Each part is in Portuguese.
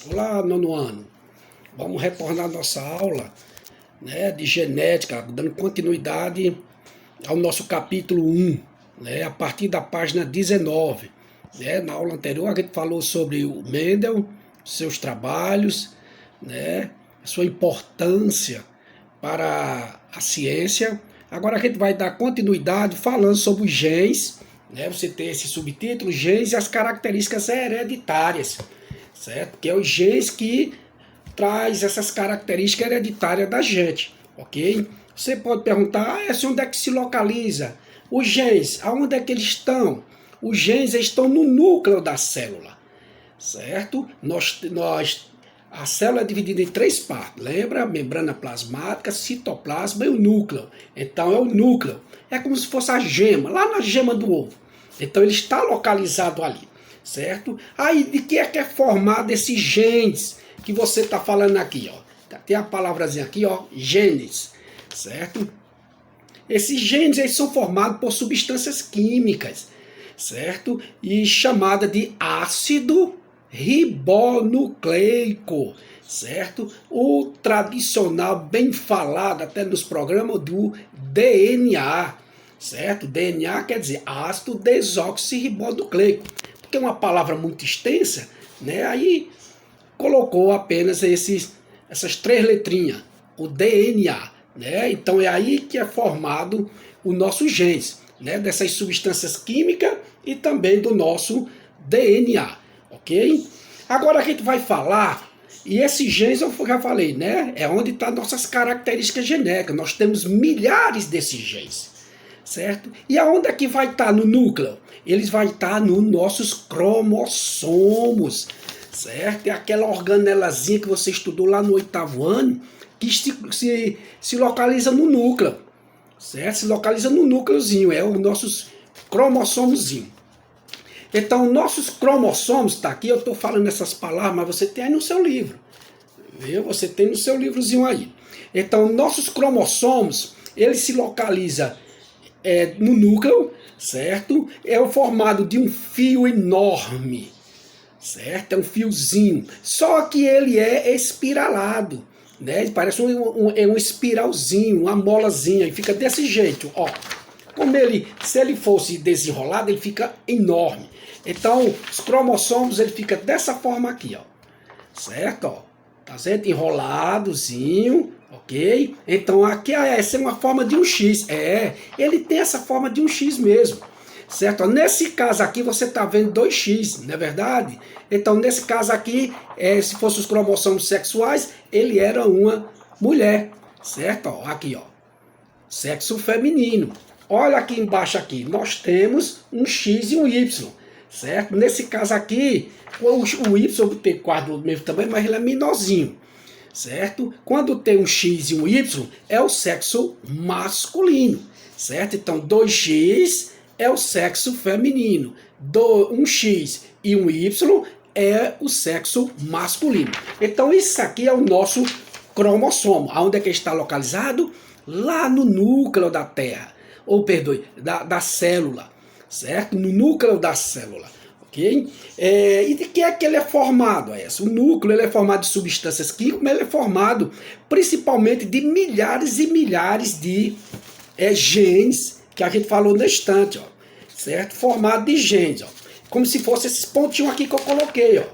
Olá, nono ano. Vamos retornar à nossa aula, né, de genética, dando continuidade ao nosso capítulo 1, né, a partir da página 19. Né. Na aula anterior a gente falou sobre o Mendel, seus trabalhos, né, sua importância para a ciência. Agora a gente vai dar continuidade falando sobre os genes, né? Você tem esse subtítulo, genes e as características hereditárias, certo? Que é os genes que traz essas características hereditárias da gente, ok? Você pode perguntar, onde é que se localiza? Os genes, aonde é que eles estão? Os genes estão no núcleo da célula, certo? A célula é dividida em três partes, lembra? Membrana plasmática, citoplasma e o núcleo. Então é o núcleo, é como se fosse a gema, lá na gema do ovo. Então ele está localizado ali, certo? Aí de que é formado esses genes que você está falando aqui, ó? Tem a palavrazinha aqui, ó, genes, certo? Esses genes eles são formados por substâncias químicas, certo? E chamada de ácido ribonucleico, certo? O tradicional, bem falado até nos programas do DNA, certo? DNA quer dizer ácido desoxirribonucleico, porque é uma palavra muito extensa, né? Aí colocou apenas essas três letrinhas, o DNA, né? Então é aí que é formado o nosso genes, né? Dessas substâncias químicas e também do nosso DNA, ok? Agora a gente vai falar, e esses genes eu já falei, né? É onde estão nossas características genéticas. Nós temos milhares desses genes, certo? E aonde é que vai estar no núcleo? Eles vão estar nos nossos cromossomos, certo? É aquela organelazinha que você estudou lá no 8º ano, que se localiza no núcleo, certo? Se localiza no núcleozinho, é o nossos cromossomozinho. Então, nossos cromossomos, tá aqui, eu estou falando essas palavras, mas você tem aí no seu livro, viu? Você tem no seu livrozinho aí. Então, nossos cromossomos, ele se localiza no núcleo, certo? É o formado de um fio enorme, certo? É um fiozinho, só que ele é espiralado, né? Parece um espiralzinho, uma molazinha, e fica desse jeito, ó. Como ele, se ele fosse desenrolado, ele fica enorme. Então, os cromossomos, ele fica dessa forma aqui, ó, certo? Ó, tá certo? Enroladozinho, ok? Então, aqui essa é uma forma de um X. Ele tem essa forma de um X mesmo, certo? Nesse caso aqui, você está vendo 2x, não é verdade? Então, nesse caso aqui, se fossem os cromossomos sexuais, ele era uma mulher, certo? Ó, aqui, ó, sexo feminino. Olha aqui embaixo aqui, nós temos um X e um Y, certo? Nesse caso aqui, o Y tem quase do mesmo tamanho, mas ele é menorzinho, certo? Quando tem um X e um Y, é o sexo masculino, certo? Então, 2x é o sexo feminino, um X e um Y é o sexo masculino. Então, isso aqui é o nosso cromossomo. Aonde é que está localizado? Lá no núcleo da Terra, ou perdoe, da célula, certo? No núcleo da célula, ok? E de que é que ele é formado? O núcleo ele é formado de substâncias químicas, mas ele é formado principalmente de milhares e milhares de genes, que a gente falou na estante, ó, certo? Formado de genes, ó, como se fosse esses pontinhos aqui que eu coloquei, ó,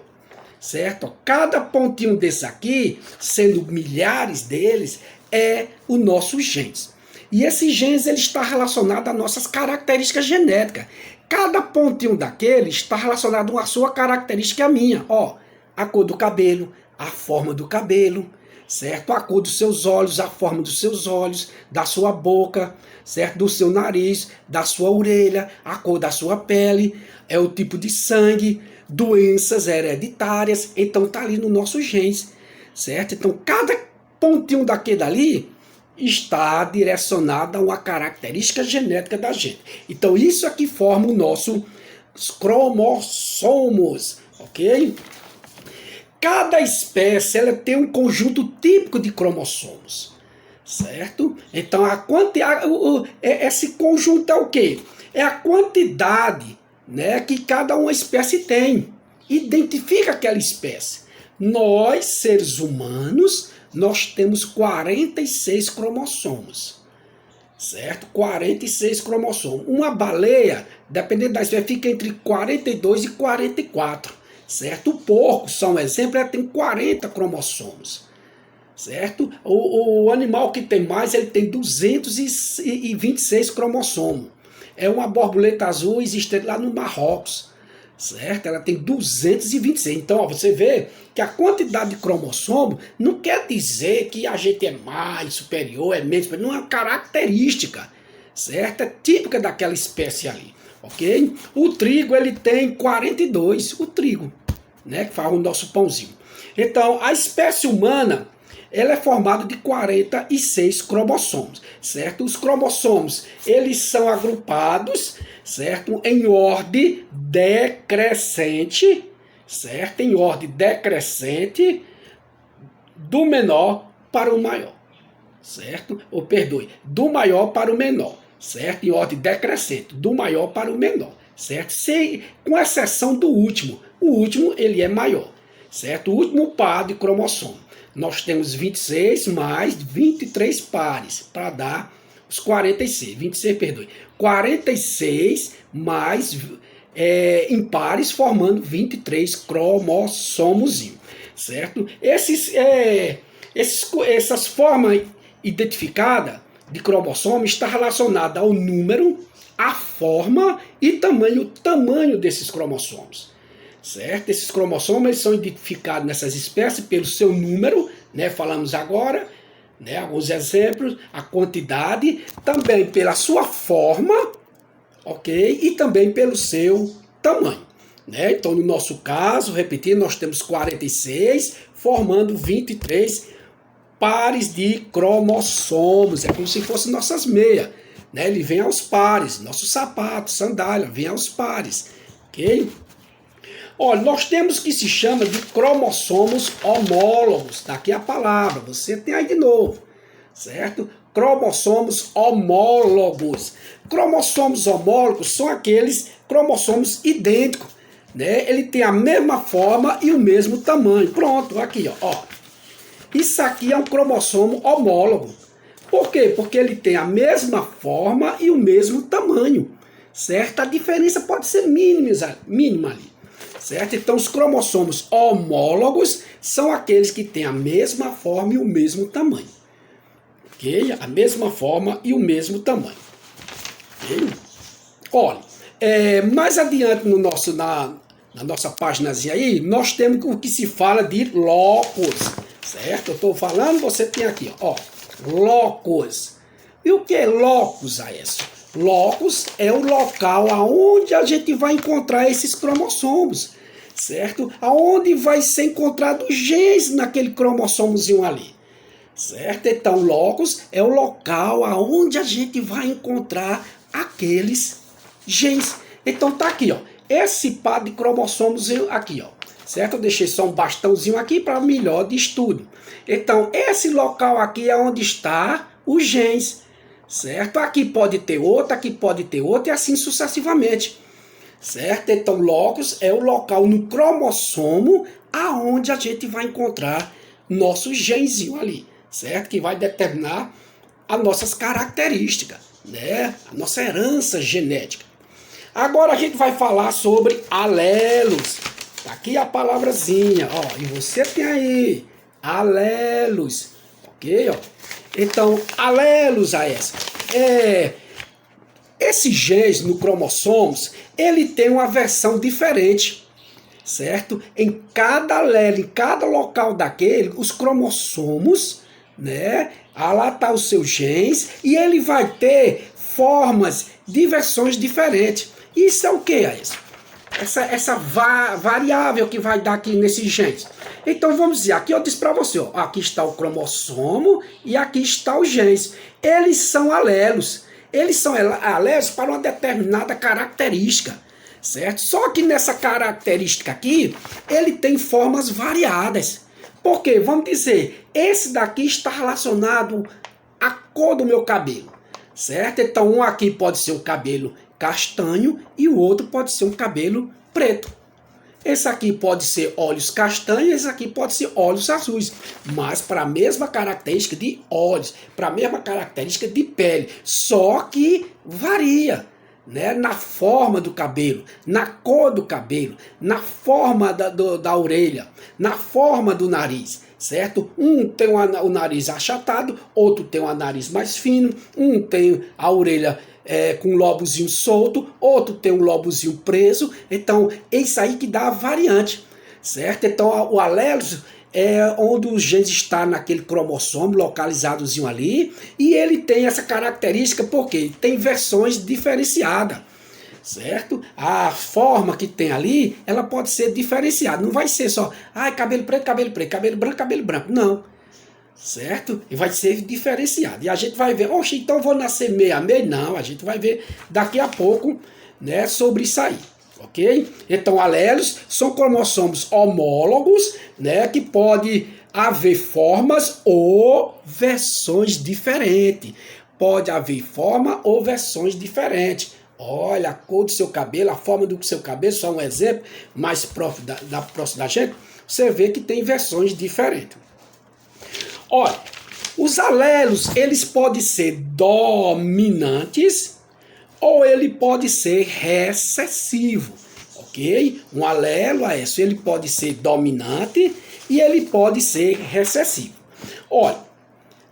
certo? Cada pontinho desse aqui, sendo milhares deles, é o nosso genes. E esses genes ele está relacionado às nossas características genéticas. Cada pontinho daquele está relacionado à sua característica minha. Ó, a cor do cabelo, a forma do cabelo, certo? A cor dos seus olhos, a forma dos seus olhos, da sua boca, certo? Do seu nariz, da sua orelha, a cor da sua pele, é o tipo de sangue, doenças hereditárias. Então tá ali no nosso genes, certo? Então cada pontinho daquele dali está direcionado a uma característica genética da gente. Então isso aqui forma o nosso cromossomos, ok? Cada espécie ela tem um conjunto típico de cromossomos, certo? Então esse conjunto é o quê? É a quantidade, né, que cada uma espécie tem. Identifica aquela espécie. Nós, seres humanos, nós temos 46 cromossomos. Certo? 46 cromossomos. Uma baleia, dependendo da espécie, fica entre 42 e 44. Certo? O porco, só um exemplo, tem 40 cromossomos. Certo? O animal que tem mais, ele tem 226 cromossomos. É uma borboleta azul existente lá no Marrocos. Certo? Ela tem 226. Então, ó, você vê que a quantidade de cromossomo não quer dizer que a gente é mais superior, é menos superior. Não é uma característica. Certo? É típica daquela espécie ali. Ok? O trigo, ele tem 42. O trigo, né? Que faz o nosso pãozinho. Então, a espécie humana, ela é formada de 46 cromossomos, certo? Os cromossomos, eles são agrupados, certo? Em ordem decrescente, certo? Em ordem decrescente, do menor para o maior, certo? Ou perdoe, do maior para o menor, certo? Em ordem decrescente, do maior para o menor, certo? Com exceção do último. O último, ele é maior, certo? O último par de cromossomo. Nós temos 26 mais 23 pares para dar os 46. 26, perdoe. 46 mais impares formando 23 cromossomos, certo? Essas formas identificadas de cromossomo está relacionada ao número, a forma e também o tamanho desses cromossomos. Certo? Esses cromossomos eles são identificados nessas espécies pelo seu número, né? Falamos agora, né? Alguns exemplos, a quantidade, também pela sua forma, ok? E também pelo seu tamanho, né? Então, no nosso caso, repetindo, nós temos 46, formando 23 pares de cromossomos. É como se fossem nossas meias, né? Ele vem aos pares, nosso sapato, sandália, vem aos pares, ok? Olha, nós temos o que se chama de cromossomos homólogos. Está aqui a palavra, você tem aí de novo, certo? Cromossomos homólogos. Cromossomos homólogos são aqueles cromossomos idênticos, né? Ele tem a mesma forma e o mesmo tamanho. Pronto, aqui, ó. Isso aqui é um cromossomo homólogo. Por quê? Porque ele tem a mesma forma e o mesmo tamanho, certo? A diferença pode ser mínima ali. Certo? Então, os cromossomos homólogos são aqueles que têm a mesma forma e o mesmo tamanho. Ok? A mesma forma e o mesmo tamanho. Ok? Olha, mais adiante na nossa páginazinha aí, nós temos o que se fala de locus. Certo? Eu estou falando, você tem aqui, ó, locus. E o que é locus, Aécio? Locus é o local aonde a gente vai encontrar esses cromossomos, certo? Aonde vai ser encontrado os genes naquele cromossomozinho ali, certo? Então, locus é o local aonde a gente vai encontrar aqueles genes. Então, tá aqui, ó, esse par de cromossomos aqui, ó, certo? Eu deixei só um bastãozinho aqui para melhor de estudo. Então, esse local aqui é onde está os genes, certo? Aqui pode ter outro, aqui pode ter outro e assim sucessivamente, certo? Então, locus é o local no cromossomo aonde a gente vai encontrar nosso genzinho ali, certo? Que vai determinar as nossas características, né? A nossa herança genética. Agora a gente vai falar sobre alelos. Tá aqui a palavrazinha, ó, e você tem aí alelos, ok, ó? Então, alelos a essa. Esses genes no cromossomos, ele tem uma versão diferente, certo? Em cada alelo, em cada local daquele, os cromossomos, né? Lá tá os seus genes e ele vai ter formas de versões diferentes. Isso é o que é isso? Essa variável que vai dar aqui nesses genes. Então vamos dizer, aqui eu disse para você, ó, aqui está o cromossomo e aqui está os genes. Eles são alelos. Eles são alelos para uma determinada característica, certo? Só que nessa característica aqui, ele tem formas variadas. Por quê? Vamos dizer, esse daqui está relacionado à cor do meu cabelo, certo? Então um aqui pode ser um cabelo castanho e o outro pode ser um cabelo preto. Esse aqui pode ser olhos castanhos, esse aqui pode ser olhos azuis, mas para a mesma característica de olhos, para a mesma característica de pele, só que varia, né? Na forma do cabelo, na cor do cabelo, na forma da orelha, na forma do nariz, certo? Um tem o nariz achatado, outro tem o nariz mais fino, um tem a orelha com um lobozinho solto, outro tem um lobozinho preso. Então, é isso aí que dá a variante, certo? Então, o alelo é onde os genes estão naquele cromossomo localizadozinho ali, e ele tem essa característica porque tem versões diferenciadas, certo? A forma que tem ali, ela pode ser diferenciada, não vai ser só, cabelo preto, cabelo branco, não. Certo? E vai ser diferenciado. E a gente vai ver, oxe, então vou nascer meio a meio? Não, a gente vai ver daqui a pouco, né, sobre isso aí. Ok? Então, alelos são cromossomos homólogos, né, que pode haver formas ou versões diferentes. Pode haver forma ou versões diferentes. Olha, a cor do seu cabelo, a forma do seu cabelo, só um exemplo mais próximo da gente, você vê que tem versões diferentes. Olha, os alelos, eles podem ser dominantes ou ele pode ser recessivo, ok? Um alelo é isso, ele pode ser dominante e ele pode ser recessivo. Olha,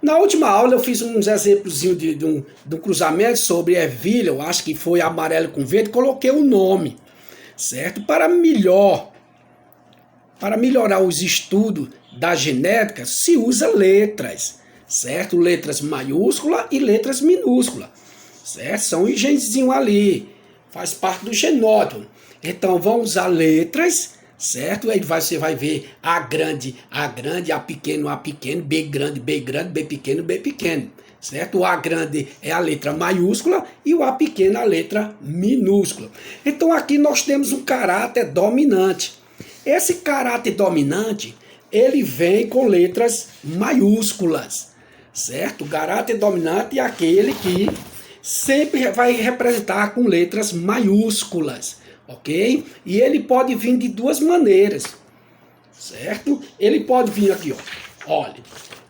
na última aula eu fiz uns exemplos de um cruzamento sobre ervilha, eu acho que foi amarelo com verde, coloquei o nome, certo? Para melhorar os estudos da genética, se usa letras, certo? Letras maiúsculas e letras minúsculas, certo? São um genezinho ali, faz parte do genótipo. Então, vamos usar letras, certo? Aí você vai ver A grande, A pequeno, B grande, B pequeno, B pequeno, certo? O A grande é a letra maiúscula e o A pequeno a letra minúscula. Então, aqui nós temos um caráter dominante. Esse caráter dominante, ele vem com letras maiúsculas, certo? O caráter dominante é aquele que sempre vai representar com letras maiúsculas, ok? E ele pode vir de duas maneiras, certo? Ele pode vir aqui, ó. Olha,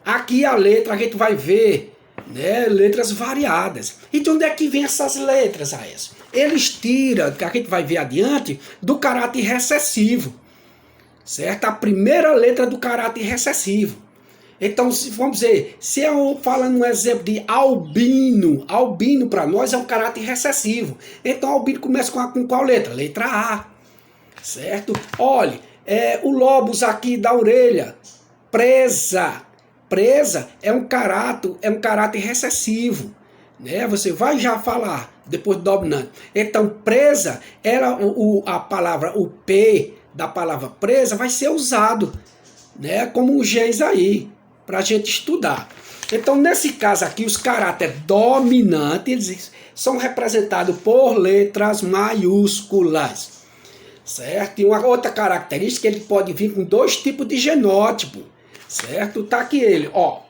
aqui a letra a gente vai ver, né, letras variadas. E de onde é que vem essas letras, Aécio? Eles tiram, que a gente vai ver adiante, do caráter recessivo. Certo? A primeira letra do caráter recessivo. Então, vamos dizer, se eu falando um exemplo de albino, albino para nós é um caráter recessivo. Então, albino começa com qual letra? Letra A. Certo? Olhe, o lóbulo aqui da orelha, presa. Presa é um caráter recessivo. Né? Você vai já falar depois do dominante. Então, presa era a palavra, o P da palavra presa vai ser usado, né, como um genes aí, para a gente estudar. Então, nesse caso aqui, os caráteres dominantes eles são representados por letras maiúsculas, certo? E uma outra característica, ele pode vir com dois tipos de genótipo, certo? Tá aqui ele, ó,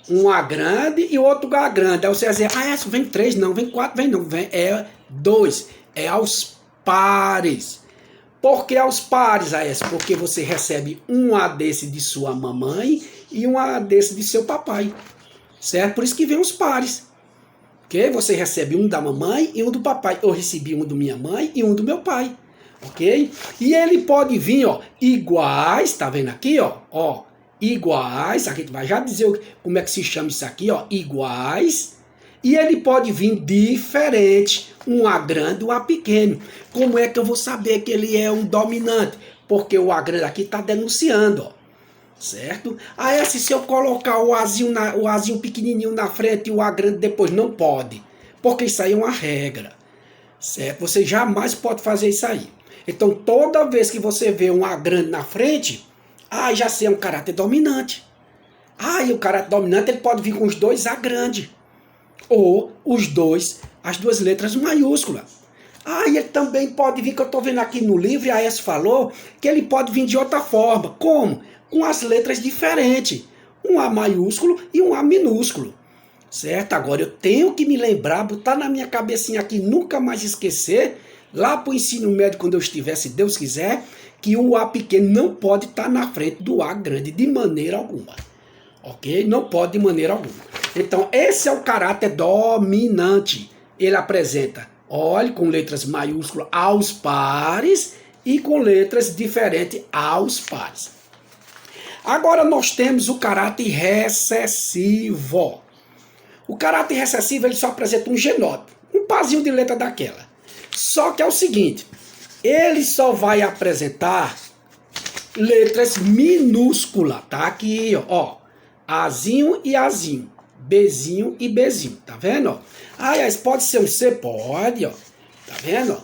um A grande e outro A grande. Aí você vai dizer, vem 3, não, vem 4, vem não, vem, é 2, é aos pares. Por que aos pares, Aécio? Porque você recebe um A desse de sua mamãe e um A desse de seu papai. Certo? Por isso que vem os pares. Ok? Você recebe um da mamãe e um do papai. Eu recebi um da minha mãe e um do meu pai. Ok? E ele pode vir, ó, iguais, tá vendo aqui, ó, iguais, a gente vai já dizer como é que se chama isso aqui, ó, iguais. E ele pode vir diferente, um A grande e um A pequeno. Como é que eu vou saber que ele é um dominante? Porque o A grande aqui está denunciando, ó, certo? Aí se eu colocar o Azinho pequenininho na frente e o A grande depois, não pode. Porque isso aí é uma regra, certo? Você jamais pode fazer isso aí. Então, toda vez que você vê um A grande na frente, já sei, é um caráter dominante. E o caráter dominante ele pode vir com os dois A grande. Ou as duas letras maiúsculas. E ele também pode vir, que eu estou vendo aqui no livro, e a S falou, que ele pode vir de outra forma. Como? Com as letras diferentes. Um A maiúsculo e um A minúsculo. Certo? Agora eu tenho que me lembrar, botar na minha cabecinha aqui, nunca mais esquecer, lá para o ensino médio, quando eu estiver, se Deus quiser, que o A pequeno não pode estar na frente do A grande de maneira alguma. Ok? Não pode de maneira alguma. Então, esse é o caráter dominante. Ele apresenta, olhe, com letras maiúsculas aos pares e com letras diferentes aos pares. Agora nós temos o caráter recessivo. O caráter recessivo ele só apresenta um genótipo, um parzinho de letra daquela. Só que é o seguinte, ele só vai apresentar letras minúsculas, tá aqui, ó, Azinho e Azinho, Bzinho e Bzinho, tá vendo? Ah, pode ser um C? Pode, ó, tá vendo?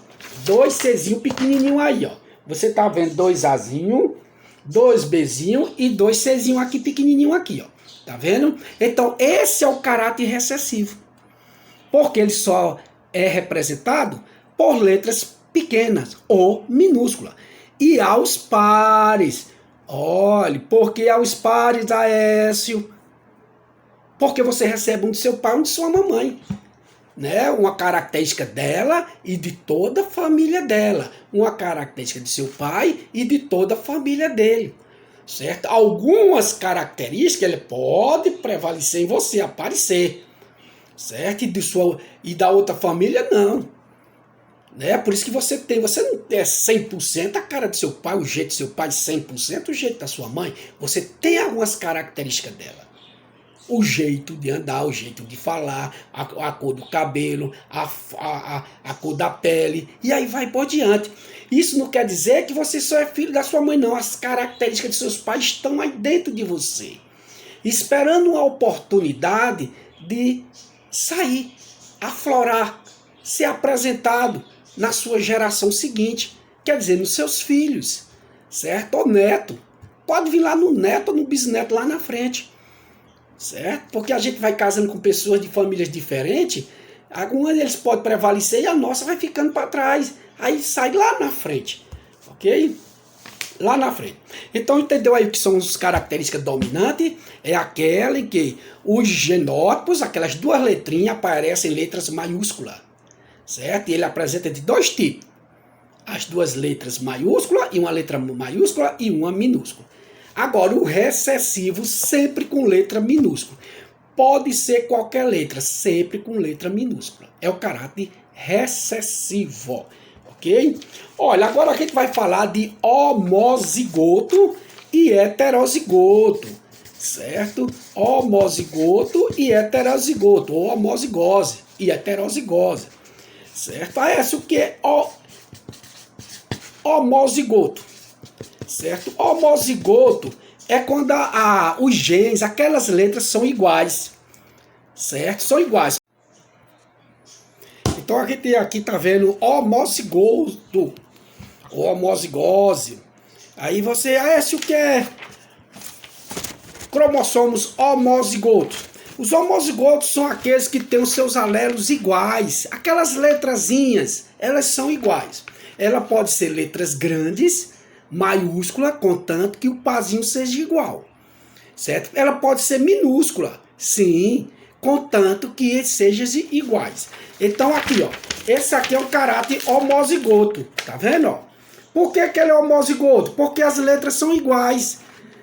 2 Czinho pequenininho aí, ó. Você tá vendo 2 Azinho, 2 Bzinho e 2 Czinho aqui pequenininho aqui, ó. Tá vendo? Então, esse é o caráter recessivo. Porque ele só é representado por letras pequenas ou minúsculas. E aos pares. Olhe, porque aos pares, Aécio? Porque você recebe um de seu pai e um de sua mamãe. Né? Uma característica dela e de toda a família dela. Uma característica de seu pai e de toda a família dele. Certo? Algumas características ele pode prevalecer em você, aparecer. Certo? E da outra família, não. Né? Por isso que você não é 100% a cara do seu pai, o jeito do seu pai, 100% o jeito da sua mãe. Você tem algumas características dela. O jeito de andar, o jeito de falar, a cor do cabelo, a cor da pele, e aí vai por diante. Isso não quer dizer que você só é filho da sua mãe, não. As características de seus pais estão aí dentro de você, esperando uma oportunidade de sair, aflorar, ser apresentado na sua geração seguinte, quer dizer, nos seus filhos, certo? Ou neto. Pode vir lá no neto ou no bisneto lá na frente. Certo? Porque a gente vai casando com pessoas de famílias diferentes, algumas deles podem prevalecer e a nossa vai ficando para trás. Aí sai lá na frente. Ok? Lá na frente. Então entendeu aí o que são as características dominantes? É aquela em que os genótipos, aquelas duas letrinhas, aparecem em letras maiúsculas. Certo? E ele apresenta de dois tipos. As duas letras maiúsculas, e uma letra maiúscula e uma minúscula. Agora, o recessivo sempre com letra minúscula. Pode ser qualquer letra, sempre com letra minúscula. É o caráter recessivo, ok? Olha, agora a gente vai falar de homozigoto e heterozigoto, certo? Homozigoto e heterozigoto, ou homozigose e heterozigose, certo? Esse o que é homozigoto? Certo? Homozigoto é quando os genes, aquelas letras são iguais. Certo? São iguais. Então a gente aqui tá vendo homozigoto, ou homozigose. Aí você, esse o que é? Cromossomos homozigotos. Os homozigotos são aqueles que têm os seus alelos iguais. Aquelas letrazinhas, elas são iguais. Ela pode ser letras grandes, maiúscula, contanto que o pazinho seja igual, certo? Ela pode ser minúscula, sim, contanto que sejam iguais. Então aqui, ó, esse aqui é o caráter homozigoto, tá vendo, ó? Por que ele é homozigoto? Porque as letras são iguais,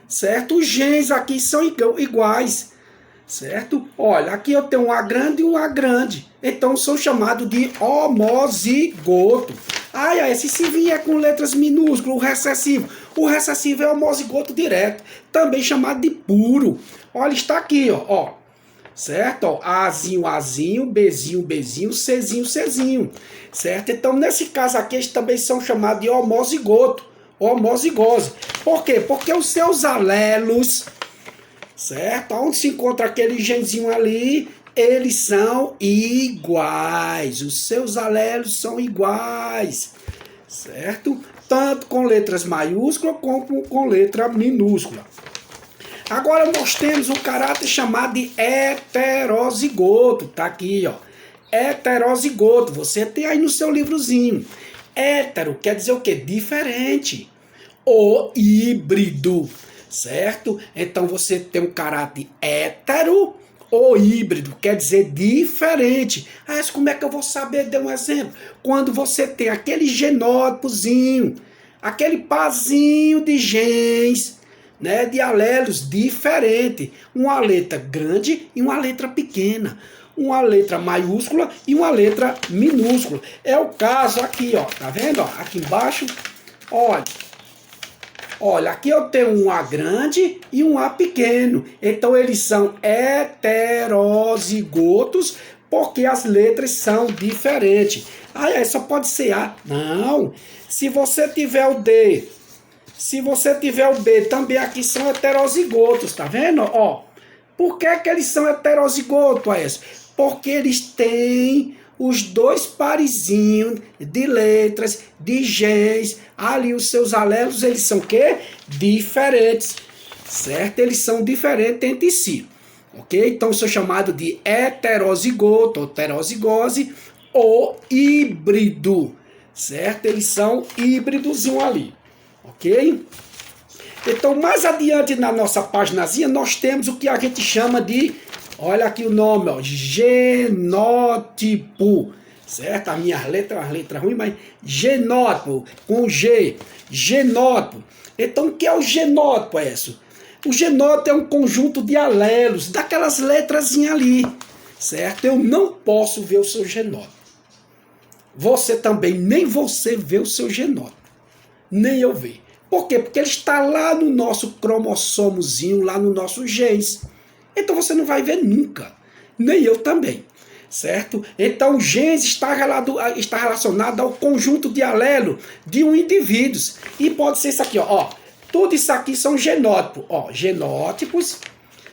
certo? Os genes aqui são iguais, certo? Olha, aqui eu tenho um A grande e um A grande, então sou chamado de homozigoto. Se vier com letras minúsculas, o recessivo é homozigoto direto, também chamado de puro. Olha, está aqui, ó, certo? Ó, Azinho, Azinho, Bzinho, Bzinho, Czinho, Czinho, certo? Então, nesse caso aqui, eles também são chamados de homozigoto, homozigose. Por quê? Porque os seus alelos, certo? Onde se encontra aquele genzinho ali, eles são iguais. Os seus alelos são iguais, certo? Tanto com letras maiúsculas como com letra minúscula. Agora nós temos um caráter chamado de heterozigoto. Tá aqui, ó. Heterozigoto. Você tem aí no seu livrozinho. Hétero quer dizer o quê? Diferente. Ou híbrido, certo? Então você tem um caráter hétero ou híbrido, quer dizer diferente. Como é que eu vou saber? Dê um exemplo. Quando você tem aquele genótipozinho, aquele parzinho de genes, né, de alelos diferentes. Uma letra grande e uma letra pequena. Uma letra maiúscula e uma letra minúscula. É o caso aqui, ó. Tá vendo? Ó, aqui embaixo, olha. Olha, aqui eu tenho um A grande e um A pequeno. Então eles são heterozigotos porque as letras são diferentes. Ah, só pode ser A. Não. Se você tiver o D, se você tiver o B, também aqui são heterozigotos, tá vendo? Ó, por que que eles são heterozigotos, Aécio? Porque eles têm os dois parezinhos de letras, de genes, ali os seus alelos, eles são o quê? Diferentes, certo? Eles são diferentes entre si, ok? Então, são chamados de heterozigoto, heterozigose, ou híbrido, certo? Eles são híbridos ali, ok? Então, mais adiante na nossa paginazinha, nós temos o que a gente chama de, olha aqui o nome, ó, genótipo, certo? A minha letra é uma letra ruim, mas genótipo, com G, genótipo. Então, o que é o genótipo, Écio? O genótipo é um conjunto de alelos, daquelas letrazinhas ali, certo? Eu não posso ver o seu genótipo. Você também, nem você vê o seu genótipo, nem eu ver. Por quê? Porque ele está lá no nosso cromossomozinho, lá no nosso genes. Então você não vai ver nunca, nem eu também, certo? Então o genes está relacionado ao conjunto de alelo de um indivíduo. E pode ser isso aqui, ó. Tudo isso aqui são genótipos, ó, genótipos,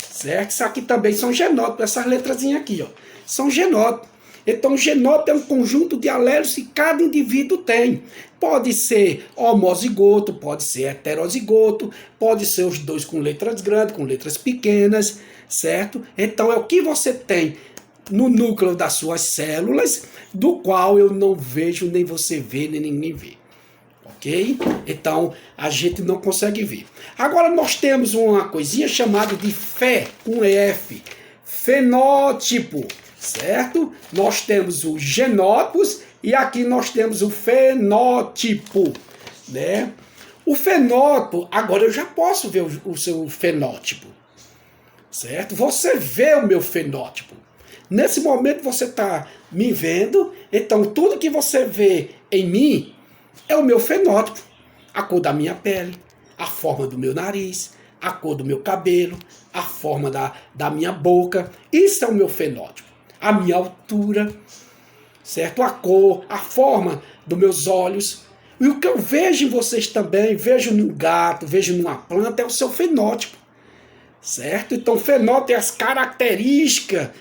certo? Isso aqui também são genótipos, essas letrazinhas aqui, ó, são genótipos. Então, o genótipo é um conjunto de alelos que cada indivíduo tem. Pode ser homozigoto, pode ser heterozigoto, pode ser os dois com letras grandes, com letras pequenas, certo? Então, é o que você tem no núcleo das suas células, do qual eu não vejo, nem você vê, nem ninguém vê. Ok? Então, a gente não consegue ver. Agora, nós temos uma coisinha chamada de com F, fenótipo. Certo? Nós temos os genótipos e aqui nós temos o fenótipo, né? O fenótipo, agora eu já posso ver o seu fenótipo, certo? Você vê o meu fenótipo. Nesse momento você está me vendo, então tudo que você vê em mim é o meu fenótipo. A cor da minha pele, a forma do meu nariz, a cor do meu cabelo, a forma da minha boca. Isso é o meu fenótipo. A minha altura, certo? A cor, a forma dos meus olhos. E o que eu vejo em vocês também, vejo num gato, vejo numa planta, é o seu fenótipo, certo? Então, fenótipo é as características,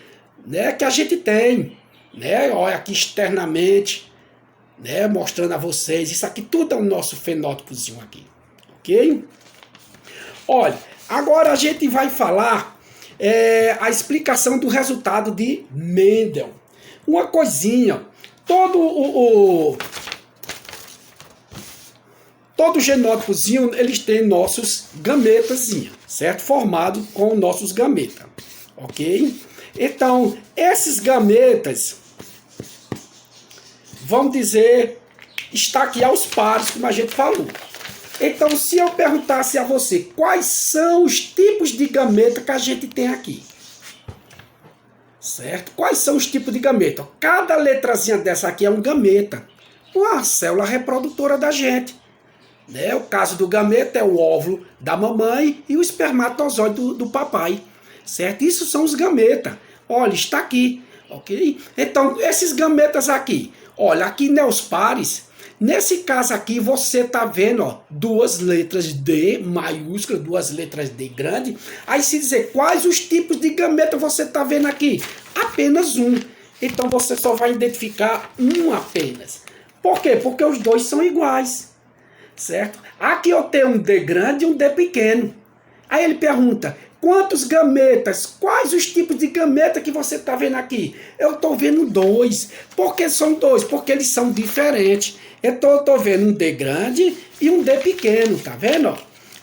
né, que a gente tem, né? Olha aqui externamente, né, mostrando a vocês, isso aqui tudo é o nosso fenótipozinho aqui, ok? Olha, agora a gente vai falar a explicação do resultado de Mendel. Uma coisinha, todo genótipozinho, eles têm nossos gametazinhos, certo? Formado com nossos gametas, ok? Então, esses gametas, vamos dizer, está aqui aos pares, como a gente falou. Então, se eu perguntasse a você quais são os tipos de gameta que a gente tem aqui, certo? Quais são os tipos de gameta? Cada letrazinha dessa aqui é um gameta, uma célula reprodutora da gente, né? O caso do gameta é o óvulo da mamãe e o espermatozoide do papai, certo? Isso são os gametas. Olha, está aqui, ok? Então, esses gametas aqui, olha, aqui nos pares. Nesse caso aqui, você está vendo, ó, duas letras D maiúsculas, duas letras D grande. Aí se dizer quais os tipos de gameta você está vendo aqui? Apenas um. Então você só vai identificar um apenas. Por quê? Porque os dois são iguais, certo? Aqui eu tenho um D grande e um D pequeno. Aí ele pergunta, quantos gametas? Quais os tipos de gameta que você está vendo aqui? Eu estou vendo dois. Por que são dois? Porque eles são diferentes. Então eu estou vendo um D grande e um D pequeno, tá vendo?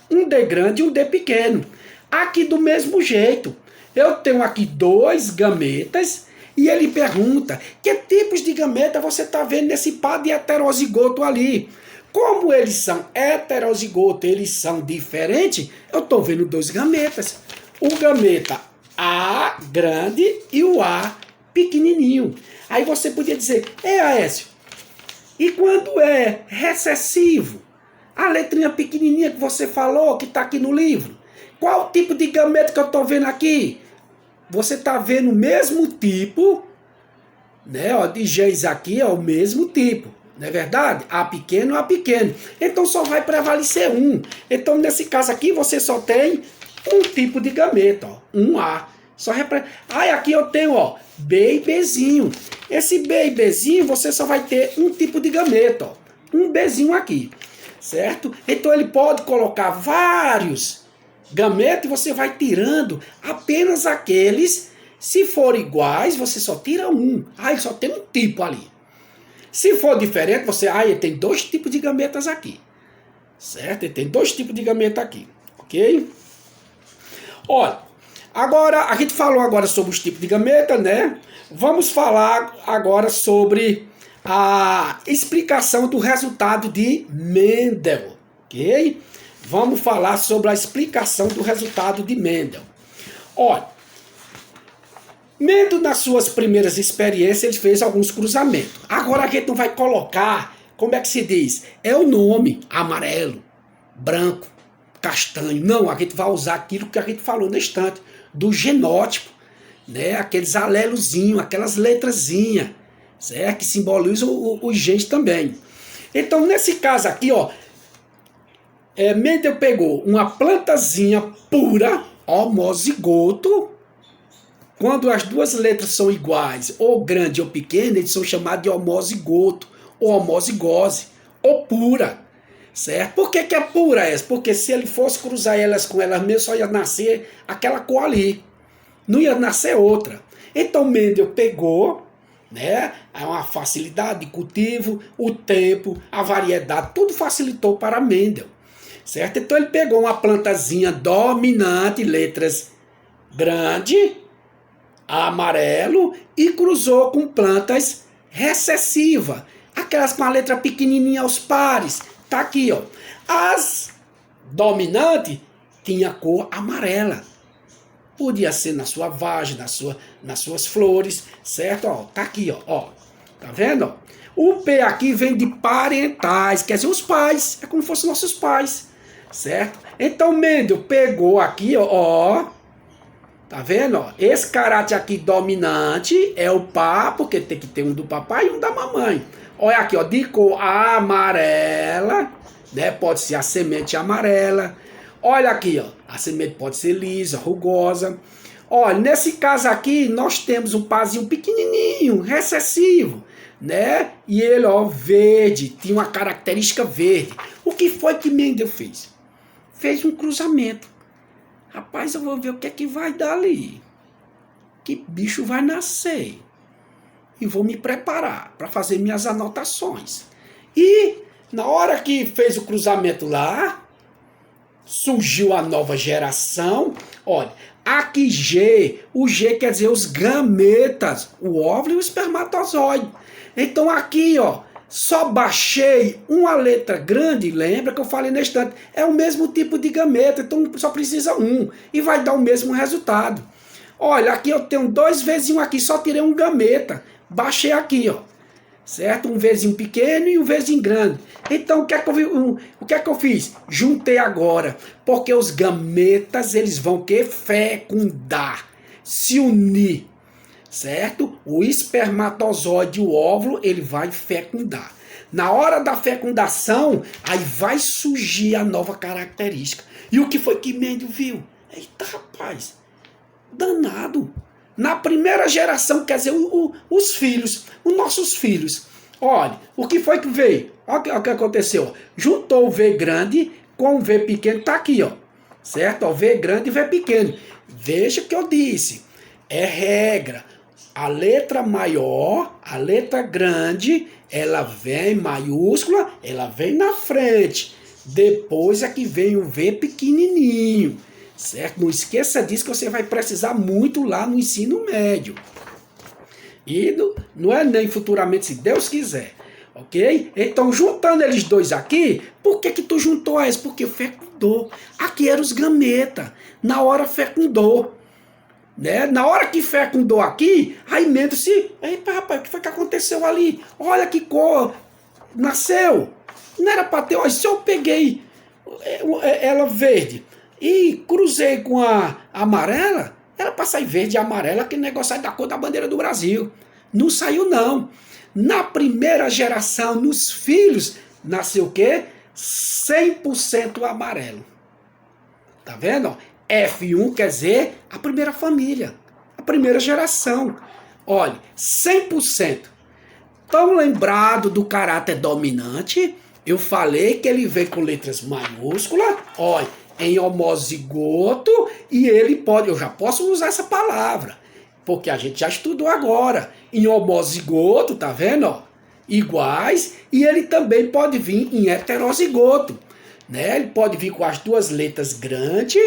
Um D grande e um D pequeno. Aqui do mesmo jeito. Eu tenho aqui dois gametas e ele pergunta, que tipos de gameta você está vendo nesse par de heterozigoto ali? Como eles são heterozigotos, eles são diferentes, eu estou vendo dois gametas. O gameta A grande e o A pequenininho. Aí você podia dizer, Aécio, e quando é recessivo? A letrinha pequenininha que você falou, que está aqui no livro. Qual o tipo de gameta que eu estou vendo aqui? Você está vendo o mesmo tipo, né? Ó, de genes aqui é o mesmo tipo. Não é verdade? A pequeno, A pequeno. Então só vai prevalecer um. Então nesse caso aqui você só tem um tipo de gameta, ó, um A. Aí aqui eu tenho, ó, B e Bzinho. Esse B e Bzinho você só vai ter um tipo de gameta, ó, um Bzinho aqui, certo? Então ele pode colocar vários gametas e você vai tirando apenas aqueles. Se for iguais, você só tira um. Ah, ele só tem um tipo ali. Se for diferente, ele tem dois tipos de gametas aqui. Certo? Ele tem dois tipos de gameta aqui. Ok? Olha, agora, a gente falou agora sobre os tipos de gameta, né? Vamos falar agora sobre a explicação do resultado de Mendel. Ok? Vamos falar sobre a explicação do resultado de Mendel. Olha, Mendel, nas suas primeiras experiências, ele fez alguns cruzamentos. Agora a gente não vai colocar, como é que se diz? É o nome amarelo, branco, castanho. Não, a gente vai usar aquilo que a gente falou na estante, do genótipo, né? Aqueles alelozinhos, aquelas letrazinhas, certo? Que simbolizam os genes também. Então, nesse caso aqui, ó, Mendel pegou uma plantazinha pura, homozigoto. Quando as duas letras são iguais, ou grande ou pequena, eles são chamados de homozigoto, ou homozigose, ou pura. Certo? Por que é pura essa? Porque se ele fosse cruzar elas com elas mesmas, só ia nascer aquela cor ali. Não ia nascer outra. Então Mendel pegou, né, uma facilidade de cultivo, o tempo, a variedade, tudo facilitou para Mendel. Certo? Então ele pegou uma plantazinha dominante, letras grande, amarelo, e cruzou com plantas recessivas, aquelas com a letra pequenininha aos pares. Tá aqui, ó. As dominantes tinha cor amarela. Podia ser na sua vagem, nas suas flores, certo? Ó, tá aqui, ó. Tá vendo? O P aqui vem de parentais, quer dizer, os pais. É como se fossem nossos pais, certo? Então Mendel pegou aqui, ó. Tá vendo? Ó? Esse caráter aqui dominante é o pá, porque tem que ter um do papai e um da mamãe. Olha aqui, ó, de cor amarela, né? Pode ser a semente amarela. Olha aqui, ó, a semente pode ser lisa, rugosa. Olha, nesse caso aqui, nós temos um pazinho pequenininho, recessivo, né? E ele, ó, verde, tinha uma característica verde. O que foi que Mendel fez? Fez um cruzamento. Rapaz, eu vou ver o que é que vai dar ali. Que bicho vai nascer. E vou me preparar para fazer minhas anotações. E na hora que fez o cruzamento lá, surgiu a nova geração. Olha, aqui G, o G quer dizer os gametas, o óvulo e o espermatozoide. Então aqui, ó, só baixei uma letra grande, lembra que eu falei na estante, é o mesmo tipo de gameta, então só precisa um, e vai dar o mesmo resultado. Olha, aqui eu tenho dois vezinhos aqui, só tirei um gameta, baixei aqui, ó, certo? Um vezinho pequeno e um vezinho grande. Então, o que é que eu fiz? Juntei agora, porque os gametas, eles vão fecundar, se unir, certo? O espermatozoide, o óvulo, ele vai fecundar. Na hora da fecundação, aí vai surgir a nova característica. E o que foi que Mendel viu? Eita, rapaz, danado. Na primeira geração, quer dizer, os filhos, os nossos filhos. Olha, o que foi que veio? Olha o que aconteceu. Juntou o V grande com o V pequeno, tá aqui, ó. Certo? O V grande e V pequeno. Veja o que eu disse. É regra. A letra maior, a letra grande, ela vem maiúscula, ela vem na frente. Depois é que vem o V pequenininho. Certo? Não esqueça disso que você vai precisar muito lá no ensino médio. E no Enem futuramente, se Deus quiser. Ok? Então, juntando eles dois aqui, por que tu juntou esse? Porque fecundou. Aqui eram os gametas. Na hora fecundou. Né? Na hora que fecundou aqui, aí mesmo se... Eita, rapaz, o que foi que aconteceu ali? Olha que cor nasceu. Não era para ter... Olha, se eu peguei ela verde e cruzei com a amarela, era para sair verde e amarela, aquele negócio sai da cor da bandeira do Brasil. Não saiu, não. Na primeira geração, nos filhos, nasceu o quê? 100% amarelo. Tá vendo? F1 quer dizer a primeira família, a primeira geração. Olha, 100%. Tão lembrado do caráter dominante, eu falei que ele vem com letras maiúsculas, olha, em homozigoto, e ele pode, eu já posso usar essa palavra, porque a gente já estudou agora, em homozigoto, tá vendo? Ó, iguais, e ele também pode vir em heterozigoto, né? Ele pode vir com as duas letras grandes,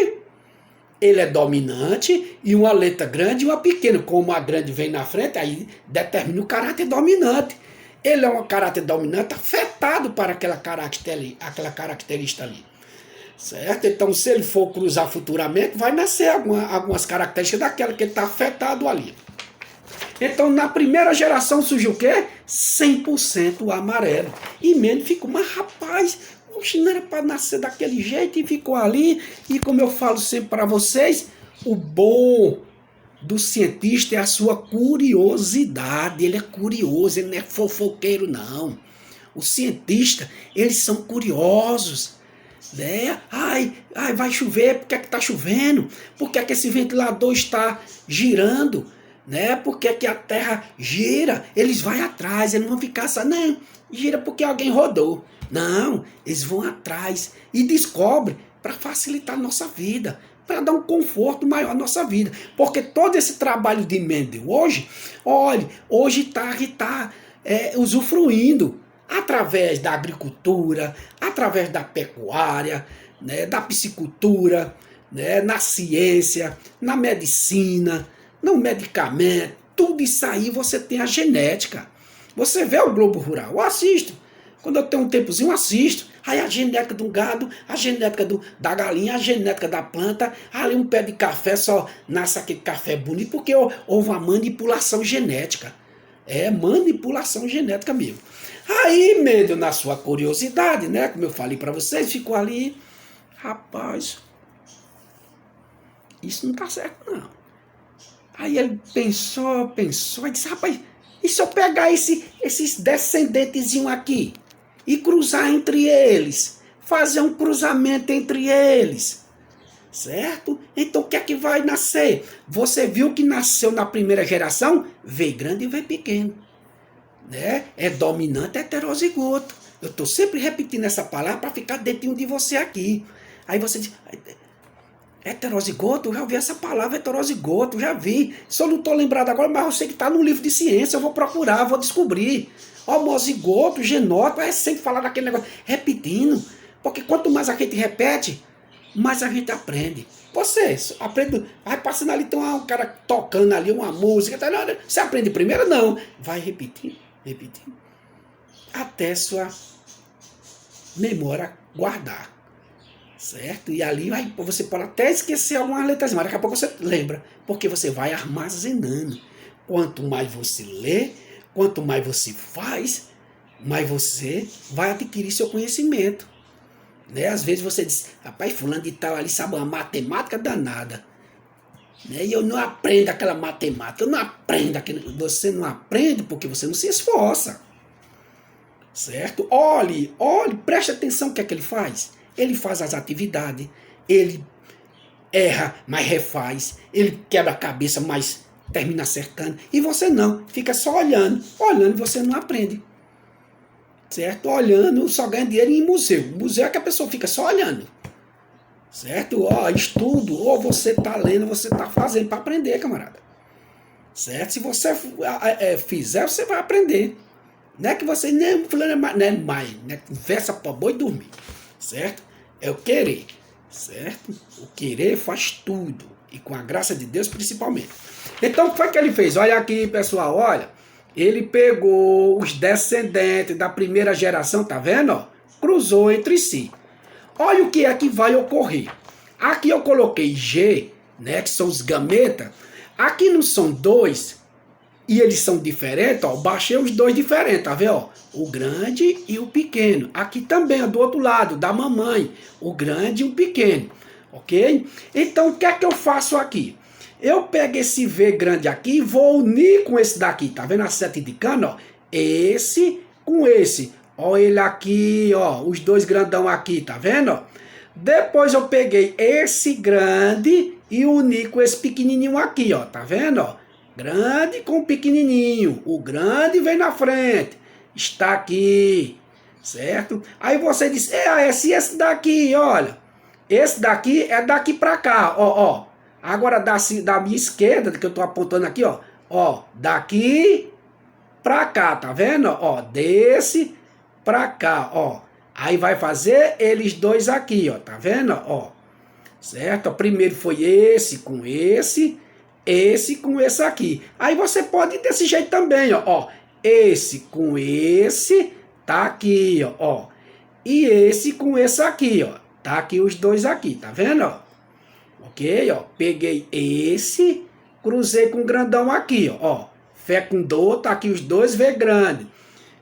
ele é dominante, e uma letra grande e uma pequena. Como a grande vem na frente, aí determina o caráter dominante. Ele é um caráter dominante afetado para aquela característica ali. Certo? Então, se ele for cruzar futuramente, vai nascer algumas características daquela que está afetado ali. Então, na primeira geração surgiu o quê? 100% amarelo. E mesmo ficou, mas rapaz, oxe, não era para nascer daquele jeito e ficou ali. E como eu falo sempre para vocês, o bom do cientista é a sua curiosidade. Ele é curioso, ele não é fofoqueiro, não. Os cientistas, eles são curiosos. Né? Ai, vai chover, por que está chovendo? Por que esse ventilador está girando? Né? Por que a Terra gira? Eles vão atrás, eles não vão ficar só, não, gira porque alguém rodou. Não, eles vão atrás e descobrem para facilitar a nossa vida, para dar um conforto maior à nossa vida. Porque todo esse trabalho de Mendel hoje, olha, hoje está usufruindo através da agricultura, através da pecuária, né, da piscicultura, né, na ciência, na medicina, no medicamento, tudo isso aí você tem a genética. Você vê o Globo Rural, eu assisto. Quando eu tenho um tempozinho, eu assisto. Aí a genética do gado, a genética da galinha, a genética da planta, ali um pé de café só nasce aquele café bonito, porque houve uma manipulação genética. É manipulação genética mesmo. Aí, Mendel, na sua curiosidade, né, como eu falei para vocês, ficou ali, rapaz, isso não tá certo não. Aí ele pensou, e disse, rapaz, e se eu pegar esses descendentezinhos aqui e cruzar entre eles, fazer um cruzamento entre eles, certo? Então o que é que vai nascer? Você viu que nasceu na primeira geração? V grande e V pequeno. Né? É dominante heterozigoto. Eu estou sempre repetindo essa palavra para ficar dentro de você aqui. Aí você diz, heterozigoto? Eu já ouvi essa palavra, heterozigoto, já vi. Só não estou lembrado agora, mas eu sei que está no livro de ciência, eu vou procurar, vou descobrir. Homozigoto, genótipo, é sempre falar daquele negócio, repetindo. Porque quanto mais a gente repete, mais a gente aprende. Você aprende, vai passando ali, tem um cara tocando ali uma música, você aprende primeiro? Não. Vai repetindo, até memória guardar. Certo? E ali você pode até esquecer algumas letras, mas daqui a pouco você lembra, porque você vai armazenando. Quanto mais você lê, quanto mais você faz, mais você vai adquirir seu conhecimento. Né? Às vezes você diz, rapaz, fulano de tal ali sabe uma matemática danada. Né? E eu não aprendo aquela matemática, eu não aprendo aquilo. Você não aprende porque você não se esforça. Certo? Olhe, preste atenção no que é que ele faz. Ele faz as atividades, ele erra, mas refaz, ele quebra a cabeça, mas termina acertando. E você não, fica só olhando você não aprende. Certo? Olhando, só ganha dinheiro em museu. Museu é que a pessoa fica só olhando. Certo? Estudo, ou você está lendo, você está fazendo para aprender, camarada. Certo? Se você fizer, você vai aprender. Não é que você nem fulano é mais, né? Conversa para boi dormir. Certo? É o querer. Certo? O querer faz tudo. E com a graça de Deus, principalmente. Então, o que foi que ele fez? Olha aqui, pessoal, olha. Ele pegou os descendentes da primeira geração, tá vendo? Ó? Cruzou entre si. Olha o que é que vai ocorrer. Aqui eu coloquei G, né, que são os gametas. Aqui não são dois, e eles são diferentes, ó. Baixei os dois diferentes, tá vendo? Ó? O grande e o pequeno. Aqui também, ó, do outro lado, da mamãe. O grande e o pequeno. Ok? Então, o que é que eu faço aqui? Eu pego esse V grande aqui e vou unir com esse daqui. Tá vendo a seta indicando, ó? Esse com esse. Ó ele aqui, ó. Os dois grandão aqui, tá vendo, ó? Depois eu peguei esse grande e uni com esse pequenininho aqui, ó. Tá vendo, ó? Grande com pequenininho. O grande vem na frente. Está aqui. Certo? Aí você diz, esse daqui, olha. Esse daqui é daqui para cá, ó, ó. Agora da minha esquerda, que eu tô apontando aqui, ó. Ó, daqui para cá, tá vendo? Ó, desse para cá, ó. Aí vai fazer eles dois aqui, ó, tá vendo? Ó. Certo? O primeiro foi esse com esse com esse aqui. Aí você pode ir desse jeito também, ó. Esse com esse tá aqui, ó. E esse com esse aqui, ó. Tá aqui os dois aqui, tá vendo, ó? Ok, ó. Peguei esse, cruzei com o grandão aqui, ó. Fecundou, tá aqui os dois V grande.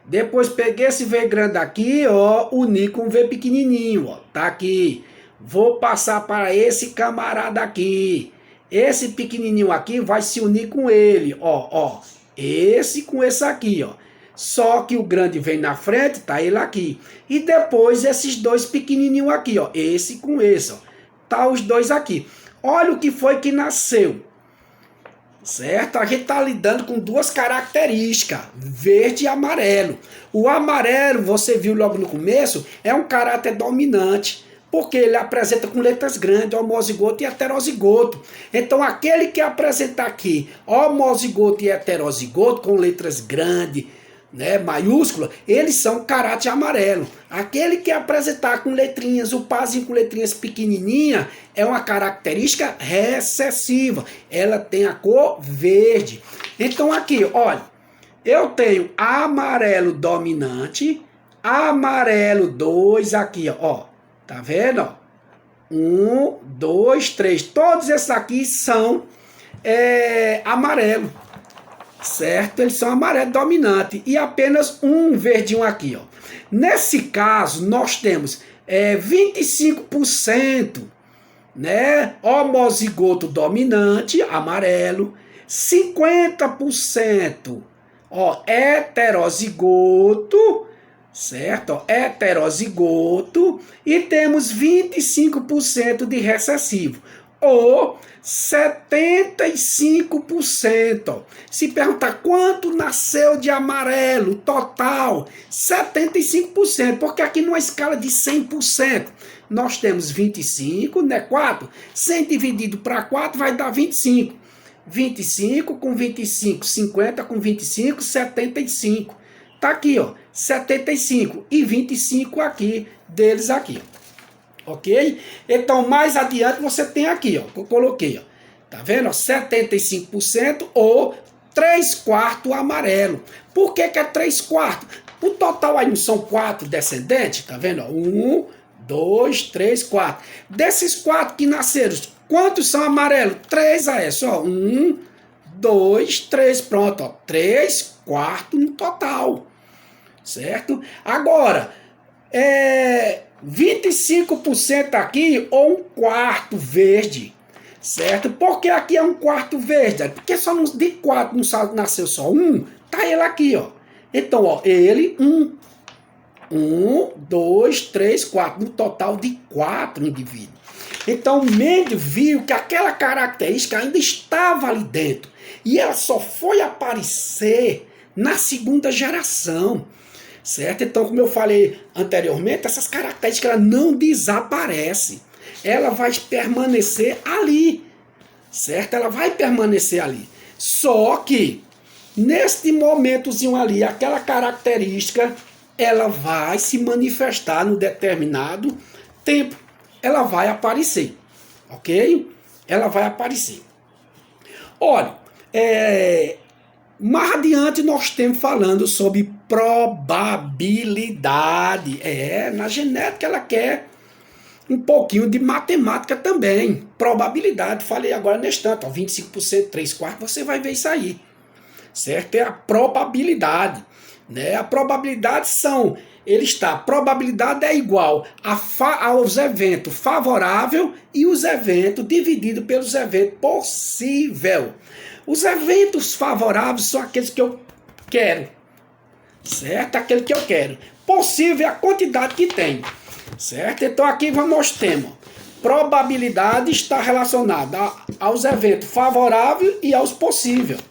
Depois peguei esse V grande aqui, ó, uni com o V pequenininho, ó. Tá aqui. Vou passar para esse camarada aqui. Esse pequenininho aqui vai se unir com ele, ó. Esse com esse aqui, ó. Só que o grande vem na frente, tá ele aqui. E depois esses dois pequenininhos aqui, ó. Esse com esse, ó. Tá os dois aqui. Olha o que foi que nasceu. Certo? A gente está lidando com duas características, verde e amarelo. O amarelo, você viu logo no começo, é um caráter dominante, porque ele apresenta com letras grandes, homozigoto e heterozigoto. Então, aquele que apresenta aqui homozigoto e heterozigoto com letras grandes, né, maiúscula, eles são caráter amarelo. Aquele que apresentar com letrinhas, o parzinho com letrinhas pequenininha, é uma característica recessiva. Ela tem a cor verde. Então aqui, olha, eu tenho amarelo dominante, amarelo 2 aqui, ó. Tá vendo, ó? 1, 2, 3. Todos esses aqui são amarelo. Certo? Eles são amarelo dominante e apenas um verdinho aqui, ó. Nesse caso, nós temos 25%, né, homozigoto dominante, amarelo, 50%, ó, heterozigoto, certo? Ó, heterozigoto, e temos 25% de recessivo, ou 75%. Se perguntar quanto nasceu de amarelo total, 75%, porque aqui numa escala de 100%, nós temos 25, né, 4, 100 dividido para 4 vai dar 25. 25 com 25, 50 com 25, 75. Tá aqui, ó, 75 e 25 aqui deles aqui. Ok? Então, mais adiante você tem aqui, ó, que eu coloquei, ó. Tá vendo? 75% ou 3/4 amarelo. Por que é 3/4? O total aí não são 4 descendentes, tá vendo? 1, 2, 3, 4. Desses 4 que nasceram, quantos são amarelos? 3 a essa, ó. 1, 2, 3, pronto, ó. 3/4 no total. Certo? Agora, 25% aqui ou 1/4 verde, certo? Porque aqui é 1/4 verde, porque só de 4 não nasceu só um, tá ele aqui, ó. Então, ó, ele 1, 2, 3, 4, no total de 4 indivíduos. Então, Mendel viu que aquela característica ainda estava ali dentro e ela só foi aparecer na segunda geração. Certo? Então, como eu falei anteriormente, essas características ela não desaparecem. Ela vai permanecer ali. Certo? Ela vai permanecer ali. Só que, neste momentozinho ali, aquela característica, ela vai se manifestar num determinado tempo. Ela vai aparecer. Ok? Ela vai aparecer. Olha, Mais adiante nós temos falando sobre probabilidade. Na genética ela quer um pouquinho de matemática também. Probabilidade, falei agora neste tanto, 25%, 3/4, você vai ver isso aí. Certo? É a probabilidade. Né? A probabilidade a probabilidade é igual aos eventos favoráveis e os eventos divididos pelos eventos possíveis. Os eventos favoráveis são aqueles que eu quero, certo? Aquele que eu quero. Possível é a quantidade que tem, certo? Então aqui nós temos probabilidade está relacionada aos eventos favoráveis e aos possíveis,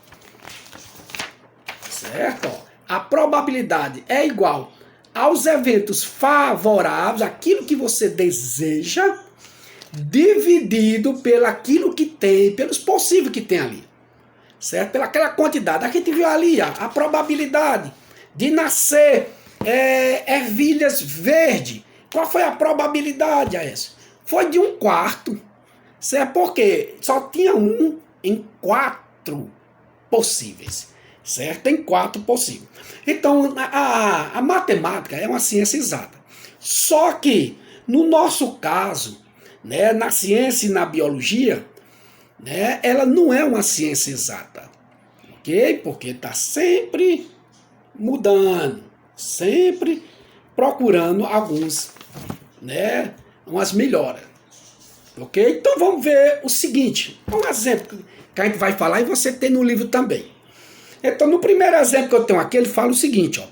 certo? A probabilidade é igual aos eventos favoráveis, aquilo que você deseja, dividido pelo aquilo que tem, pelos possíveis que tem ali. Certo? Pelaquela quantidade. A gente viu ali a probabilidade de nascer ervilhas verdes. Qual foi a probabilidade a essa? Foi de 1/4. Certo? Porque só tinha 1 em 4 possíveis. Certo? Tem 4 possíveis. Então, a matemática é uma ciência exata. Só que, no nosso caso, né, na ciência e na biologia, né, ela não é uma ciência exata, ok? Porque está sempre mudando, sempre procurando umas melhoras, ok? Então vamos ver o seguinte, um exemplo que a gente vai falar e você tem no livro também. Então no primeiro exemplo que eu tenho aqui, ele fala o seguinte, ó,